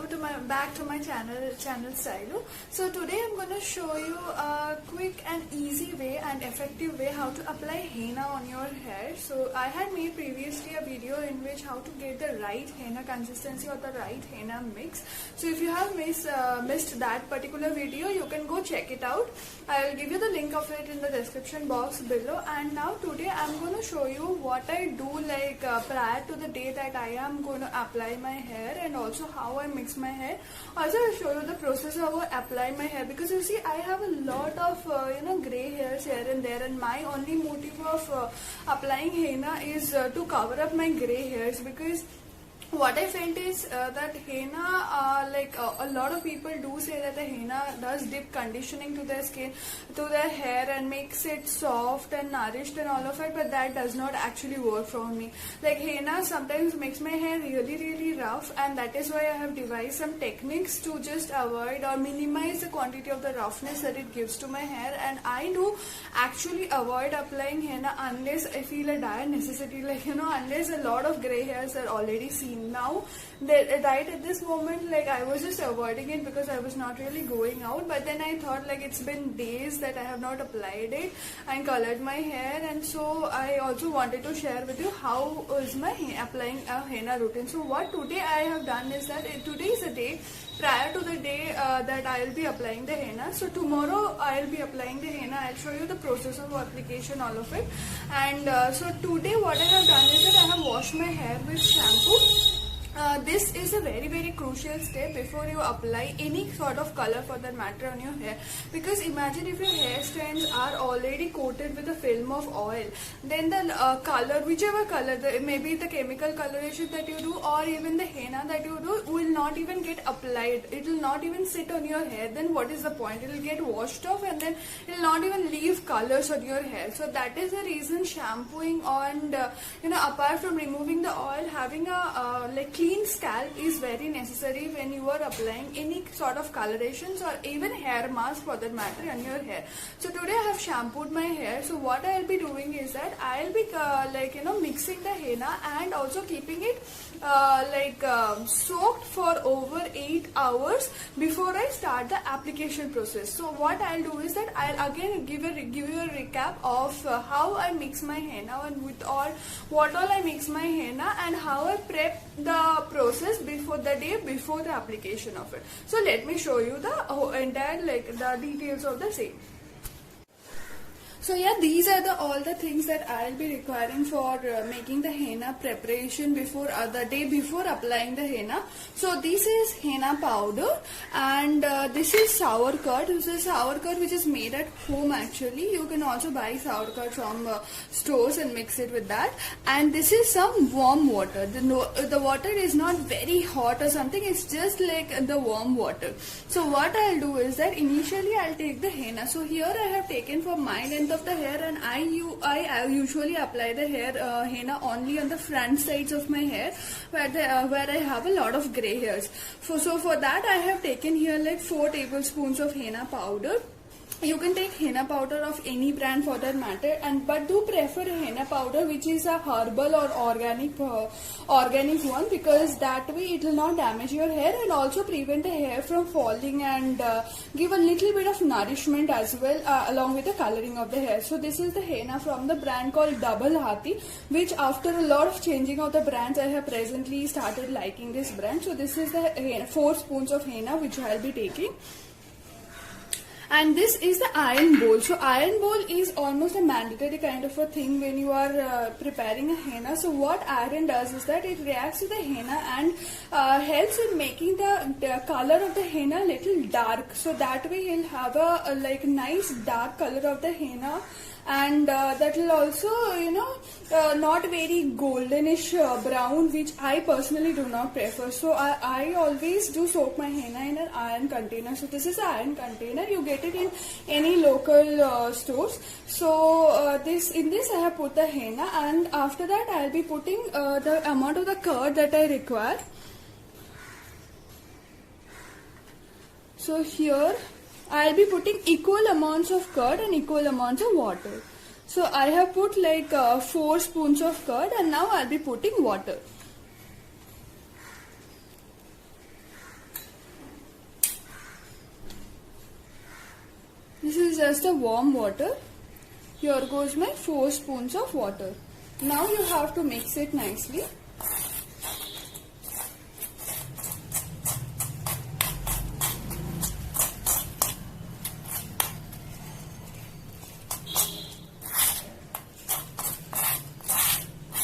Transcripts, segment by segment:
back to my channel Stylo. So today I'm going to show you a quick and easy way and effective way how to apply henna on your hair. So I had made previously a video in which how to get the right henna consistency or the right henna mix. So if you have missed that particular video, you can go check it out. I'll give you the link of it in the description box below. And now today I'm going to show you what I do prior to the day that I am going to apply my hair, and also how I mix my hair. Also I'll show you the process of how I apply my hair, because you see I have a lot of grey hairs here and there, and my only motive of applying henna is to cover up my grey hairs, because what I felt is that henna, a lot of people do say that the henna does deep conditioning to their skin, to their hair, and makes it soft and nourished and all of it, but that does not actually work for me. Like henna sometimes makes my hair really rough, and that is why I have devised some techniques to just avoid or minimize the quantity of the roughness that it gives to my hair. And I do actually avoid applying henna unless I feel a dire necessity, unless a lot of grey hairs are already seen. Now right at this moment, I was just avoiding it because I was not really going out, but then I thought it's been days that I have not applied it and colored my hair, and so I also wanted to share with you how is my applying a henna routine. So what today I have done is that today is a day prior to the day that I will be applying the henna. So tomorrow I will be applying the henna. I'll show you the process of application, all of it. And so today what I have done is that I have washed my hair with shampoo. This is a very crucial step before you apply any sort of color for that matter on your hair, because imagine if your hair strands are already coated with a film of oil, then the color, whichever color, maybe the chemical coloration that you do or even the henna that you do, will not even get applied. It will not even sit on your hair. Then what is the point? It will get washed off, and then it will not even leave colors on your hair. So that is the reason shampooing and apart from removing the oil, having a clean scalp is very necessary when you are applying any sort of colorations or even hair mask for that matter on your hair. So today I have shampooed my hair. So what I will be doing is that I will be mixing the henna and also keeping it soaked for over 8 hours before I start the application process. So what I'll do is that I'll again give you a recap of how I mix my henna and what all I mix my henna, and how I prep the process before the day before the application of it. So let me show you the entire the details of the same. So yeah, these are all the things that I will be requiring for making the henna preparation before the day before applying the henna. So this is henna powder, and this is sour curd. This is sour curd which is made at home actually. You can also buy sour curd from stores and mix it with that. And this is some warm water. The water is not very hot or something. It's just like the warm water. So what I'll do is that initially I'll take the henna. So here I have taken for my length of the hair, and I usually apply the hair henna only on the front sides of my hair where I have a lot of grey hairs. So for that I have taken here 4 tablespoons of henna powder. You can take henna powder of any brand for that matter, but do prefer henna powder which is a herbal or organic one, because that way it will not damage your hair and also prevent the hair from falling, and give a little bit of nourishment as well along with the coloring of the hair. So this is the henna from the brand called Double Hathi, which after a lot of changing of the brands I have presently started liking this brand. So this is the 4 spoons of henna which I will be taking. And this is the iron bowl. So iron bowl is almost a mandatory kind of a thing when you are preparing a henna. So what iron does is that it reacts to the henna and helps in making the color of the henna little dark. So that way you'll have a nice dark color of the henna, and that will also not very goldenish brown, which I personally do not prefer. So I always do soak my henna in an iron container. So this is an iron container. You get it in any local stores. So in this I have put the henna, and after that I will be putting the amount of the curd that I require. So here I will be putting equal amounts of curd and equal amounts of water. So I have put 4 spoons of curd, and now I will be putting water. This is just a warm water. Here goes my 4 spoons of water. Now you have to mix it nicely.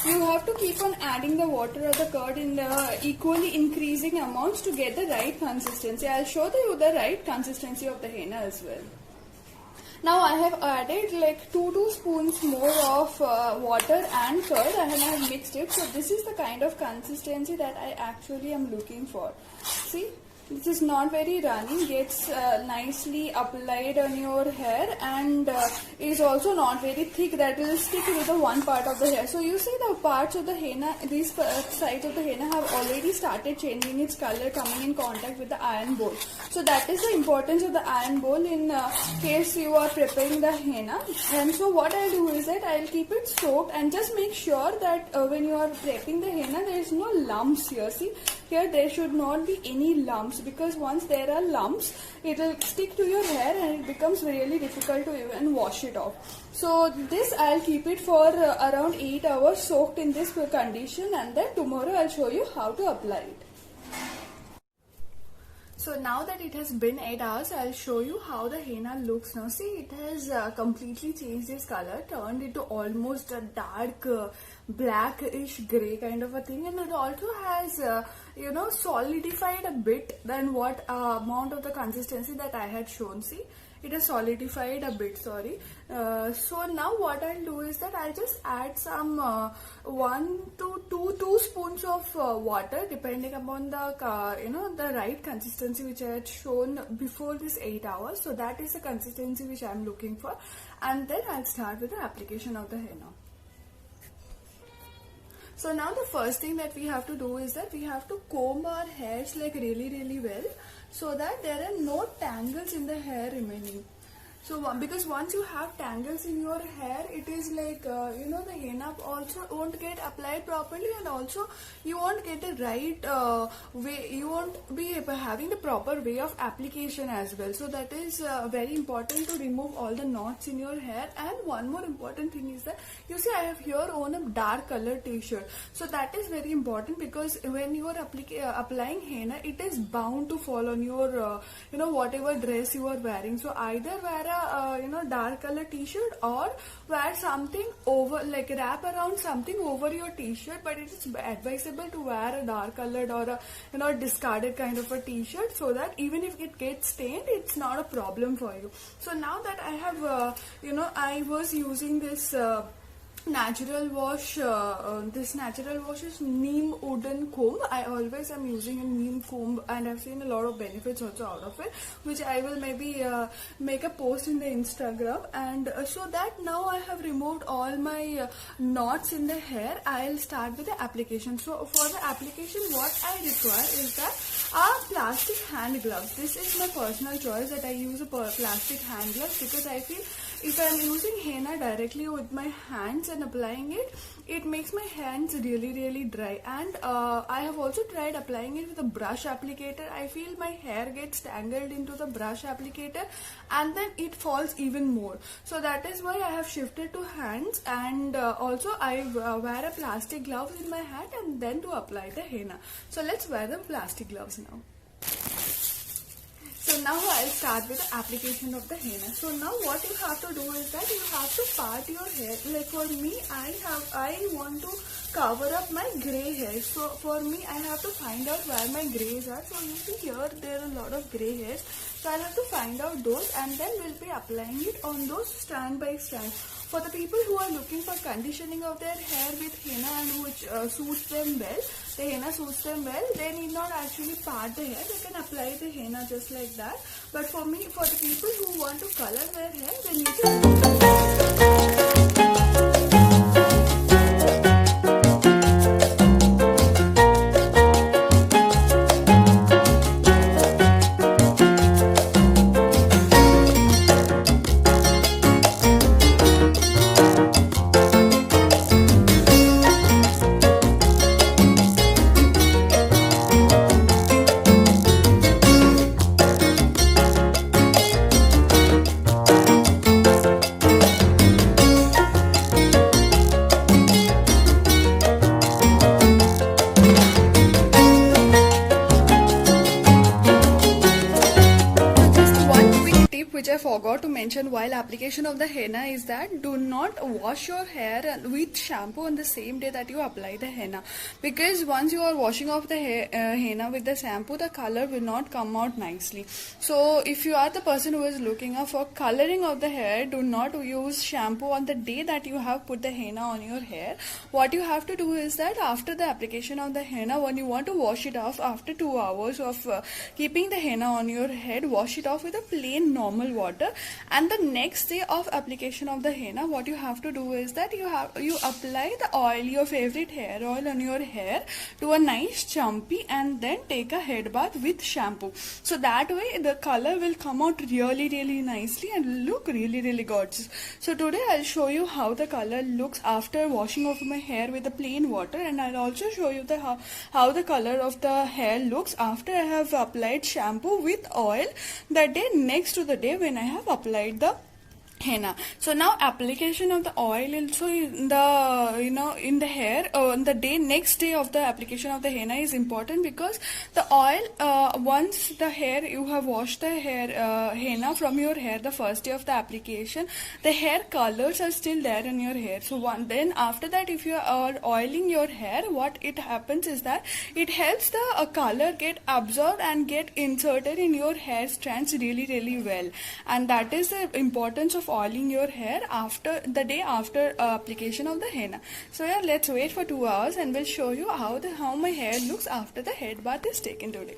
You have to keep on adding the water or the curd in the equally increasing amounts to get the right consistency. I'll show you the right consistency of the henna as well. Now I have added like 2 spoons more of water and curd and I have mixed it. So this is the kind of consistency that I actually am looking for. See? This is not very runny, gets nicely applied on your hair and is also not very thick that will stick to the one part of the hair. So you see the parts of the henna, these sides of the henna have already started changing its color, coming in contact with the iron bowl. So that is the importance of the iron bowl in case you are preparing the henna. And so what I'll do is that I'll keep it soaked and just make sure that when you are prepping the henna there is no lumps here. See, here there should not be any lumps, because once there are lumps it will stick to your hair and it becomes really difficult to even wash it off. So this I'll keep it for around 8 hours soaked in this condition, and then tomorrow I'll show you how to apply it. So now that it has been 8 hours, I'll show you how the henna looks now. See, it has completely changed its color, turned into almost a dark blackish grey kind of a thing, and it also has solidified a bit than what amount of the consistency that I had shown. See, it has solidified a bit, sorry. So now what I'll do is that I'll just add some 1 to 2 spoons of water depending upon the the right consistency which I had shown before this 8 hours. So that is the consistency which I'm looking for, and then I'll start with the application of the henna. So now the first thing that we have to do is that we have to comb our hairs like really well, so that there are no tangles in the hair remaining. So because once you have tangles in your hair, it is like the henna also won't get applied properly, and also you won't get the right way, you won't be having the proper way of application as well. So that is very important to remove all the knots in your hair. And one more important thing is that you see I have here on a dark color t-shirt. So that is very important, because when you are applying henna, it is bound to fall on your whatever dress you are wearing. So either wear a dark color t-shirt or wear something over, like wrap around something over your t-shirt, but it is advisable to wear a dark colored or a discarded kind of a t-shirt, so that even if it gets stained, it's not a problem for you. So now that I have I was using this natural wash, this natural wash is neem wooden comb. I always am using a neem comb, and I've seen a lot of benefits also out of it, which I will maybe make a post in the Instagram. And so that now I have removed all my knots in the hair, I'll start with the application. So for the application, what I require is that plastic hand gloves. This is my personal choice that I use a plastic hand gloves, because I feel if I am using henna directly with my hands and applying it, it makes my hands really dry. And I have also tried applying it with a brush applicator. I feel my hair gets tangled into the brush applicator and then it falls even more. So that is why I have shifted to hands, and also I wear a plastic gloves in my hand and then to apply the henna. So let's wear the plastic gloves now. So now I'll start with the application of the henna. So now what you have to do is that you have to part your hair. Like for me, I want to cover up my grey hair. So for me, I have to find out where my greys are. So you see here, there are a lot of grey hairs. So I'll have to find out those, and then we'll be applying it on those strand by strand. For the people who are looking for conditioning of their hair with henna and which suits them well, the henna suits them well, they need not actually part the hair. They can apply the henna just like that. But for me, for the people who want to color their hair, they need to forgot to mention while application of the henna is that do not wash your hair with shampoo on the same day that you apply the henna, because once you are washing off the henna with the shampoo, the color will not come out nicely. So if you are the person who is looking up for coloring of the hair, do not use shampoo on the day that you have put the henna on your hair. What you have to do is that after the application of the henna, when you want to wash it off after 2 hours of keeping the henna on your head, wash it off with a plain normal water, and the next day of application of the henna, what you have to do is that you apply the oil, your favorite hair oil, on your hair to a nice chumpy, and then take a head bath with shampoo. So that way the color will come out really nicely and look really gorgeous. So today I'll show you how the color looks after washing off my hair with the plain water, and I'll also show you how the color of the hair looks after I have applied shampoo with oil the day next to the day when I have applied the henna. So now application of the oil also in the in the hair on the day next day of the application of the henna is important, because the oil once the hair you have washed the hair henna from your hair the first day of the application, the hair colors are still there in your hair. So then after that, if you are oiling your hair, what it happens is that it helps the color get absorbed and get inserted in your hair strands really well, and that is the importance of oiling your hair after the day after application of the henna. So yeah, let's wait for 2 hours and we'll show you how my hair looks after the head bath is taken today.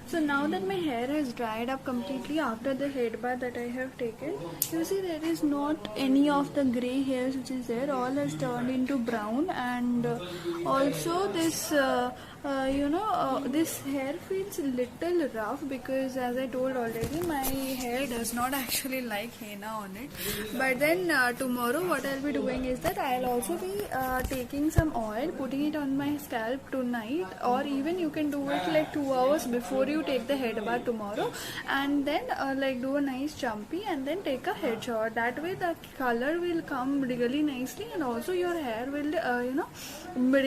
So now that my hair has dried up completely after the head bath that I have taken, you see there is not any of the grey hairs which is there, all has turned into brown, and also this this hair feels little rough, because as I told already, my hair does not actually like henna on it. But then tomorrow what I'll be doing is that I'll also be taking some oil, putting it on my scalp tonight, or even you can do it like 2 hours before you take the head bath tomorrow, and then like do a nice chumpy and then take a head shower. That way the color will come really nicely, and also your hair will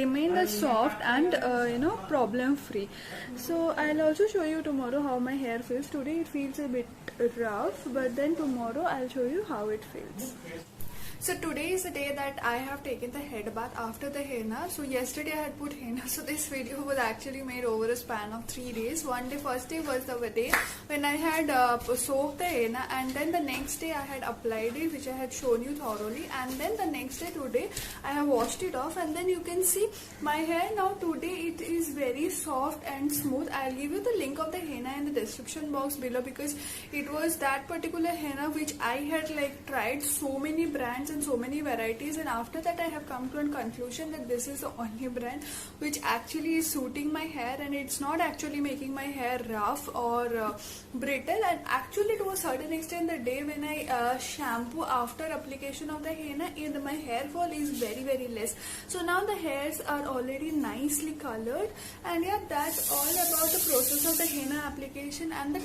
remain soft and problem free. So I'll also show you tomorrow how my hair feels. Today it feels a bit rough, but then tomorrow I'll show you how it feels. So today is the day that I have taken the head bath after the henna. So yesterday I had put henna, so this video was actually made over a span of 3 days. First day was the day when I had soaked the henna, and then the next day I had applied it, which I had shown you thoroughly, and then the next day today I have washed it off, and then you can see my hair now today it is very soft and smooth. I'll give you the link of the henna in the description box below, because it was that particular henna which I had like tried so many brands and so many varieties, and after that I have come to a conclusion that this is the only brand which actually is suiting my hair, and it's not actually making my hair rough or brittle. And actually to a certain extent, the day when I shampoo after application of the henna, my hair fall is very less. So now the hairs are already nicely colored, and yeah, that's all about the process of the henna application and the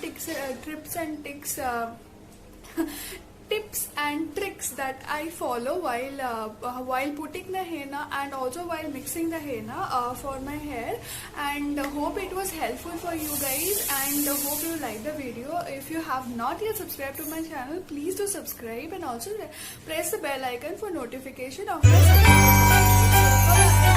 tips and tricks that I follow while putting the henna and also while mixing the henna for my hair. And hope it was helpful for you guys, and hope you like the video. If you have not yet subscribed to my channel, please do subscribe, and also press the bell icon for notification of my subscribe.